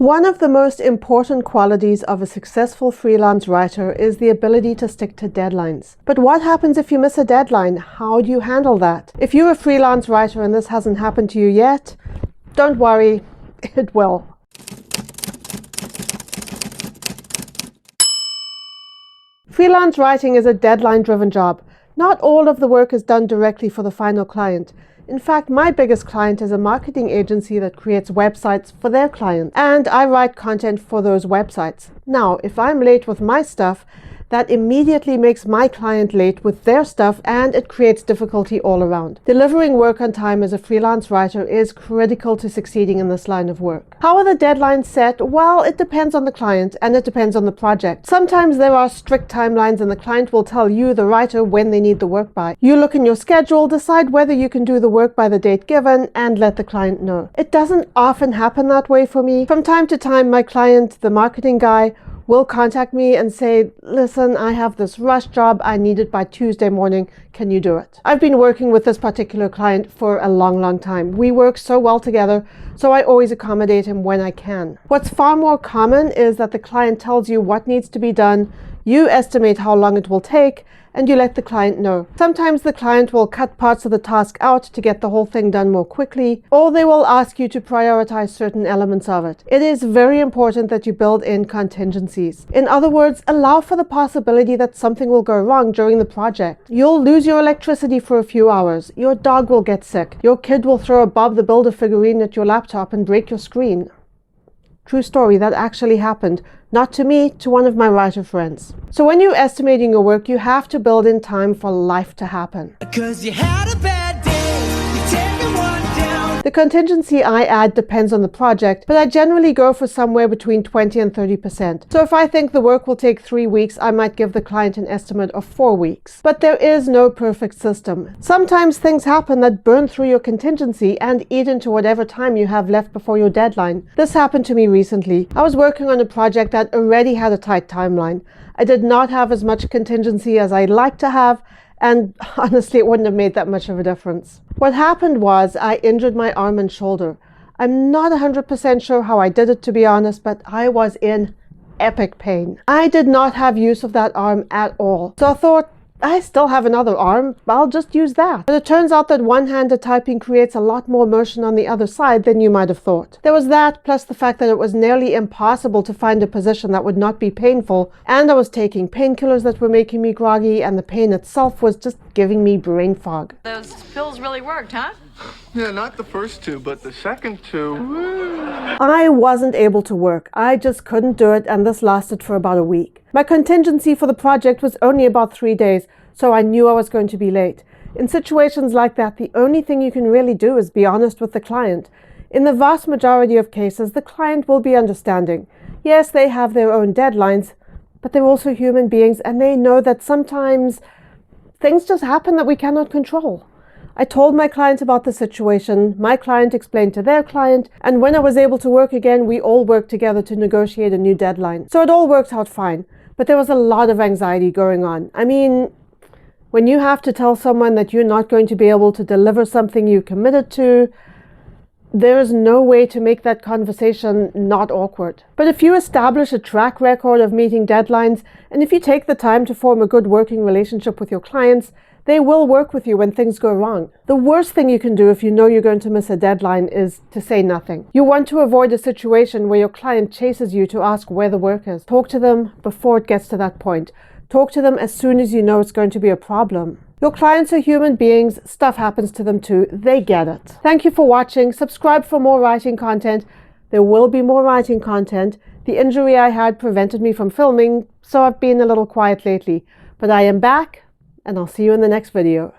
One of the most important qualities of a successful freelance writer is the ability to stick to deadlines. But what happens if you miss a deadline? How do you handle that? If you're a freelance writer and this hasn't happened to you yet, don't worry, it will. Freelance writing is a deadline-driven job. Not all of the work is done directly for the final client. In fact, my biggest client is a marketing agency that creates websites for their clients, and I write content for those websites. Now, if I'm late with my stuff, that immediately makes my client late with their stuff, and it creates difficulty all around. Delivering work on time as a freelance writer is critical to succeeding in this line of work. How are the deadlines set? Well, it depends on the client and it depends on the project. Sometimes there are strict timelines and the client will tell you, the writer, when they need the work by. You look in your schedule, decide whether you can do the work by the date given, and let the client know. It doesn't often happen that way for me. From time to time, my client, the marketing guy, will contact me and say, listen, I have this rush job, I need it by Tuesday morning, can you do it? I've been working with this particular client for a long time. We work so well together, so I always accommodate him when I can. What's far more common is that the client tells you what needs to be done, you estimate how long it will take, and you let the client know. Sometimes the client will cut parts of the task out to get the whole thing done more quickly, or they will ask you to prioritize certain elements of it. It is very important that you build in contingencies. In other words, allow for the possibility that something will go wrong during the project. You'll lose your electricity for a few hours, your dog will get sick, your kid will throw a Bob the Builder figurine at your laptop and break your screen. True story, that actually happened. Not to me, to one of my writer friends. So when you're estimating your work, you have to build in time for life to happen. 'Cause you had a bad day, you take it one down. The contingency I add depends on the project, but I generally go for somewhere between 20 and 30%. So if I think the work will take 3 weeks, I might give the client an estimate of 4 weeks. But there is no perfect system. Sometimes things happen that burn through your contingency and eat into whatever time you have left before your deadline. This happened to me recently. I was working on a project that already had a tight timeline. I did not have as much contingency as I'd like to have, and honestly, it wouldn't have made that much of a difference. What happened was I injured my arm and shoulder. I'm not 100% sure how I did it, to be honest, but I was in epic pain. I did not have use of that arm at all. So I thought, I still have another arm, I'll just use that. But it turns out that one-handed typing creates a lot more motion on the other side than you might have thought. There was that, plus the fact that it was nearly impossible to find a position that would not be painful, and I was taking painkillers that were making me groggy, and the pain itself was just giving me brain fog. Those pills really worked, huh? Yeah, not the first two, but the second two. I wasn't able to work. I just couldn't do it, and this lasted for about a week. My contingency for the project was only about 3 days, so I knew I was going to be late. In situations like that, the only thing you can really do is be honest with the client. In the vast majority of cases, the client will be understanding. Yes, they have their own deadlines, but they're also human beings, and they know that sometimes things just happen that we cannot control. I told my client about the situation, my client explained to their client, and when I was able to work again, we all worked together to negotiate a new deadline. So it all worked out fine, but there was a lot of anxiety going on. I mean, when you have to tell someone that you're not going to be able to deliver something you committed to, there is no way to make that conversation not awkward. But if you establish a track record of meeting deadlines, and if you take the time to form a good working relationship with your clients, they will work with you when things go wrong. The worst thing you can do if you know you're going to miss a deadline is to say nothing. You want to avoid a situation where your client chases you to ask where the work is. Talk to them before it gets to that point. Talk to them as soon as you know it's going to be a problem. Your clients are human beings. Stuff happens to them too. They get it. Thank you for watching. Subscribe for more writing content. There will be more writing content. The injury I had prevented me from filming, so I've been a little quiet lately. But I am back, and I'll see you in the next video.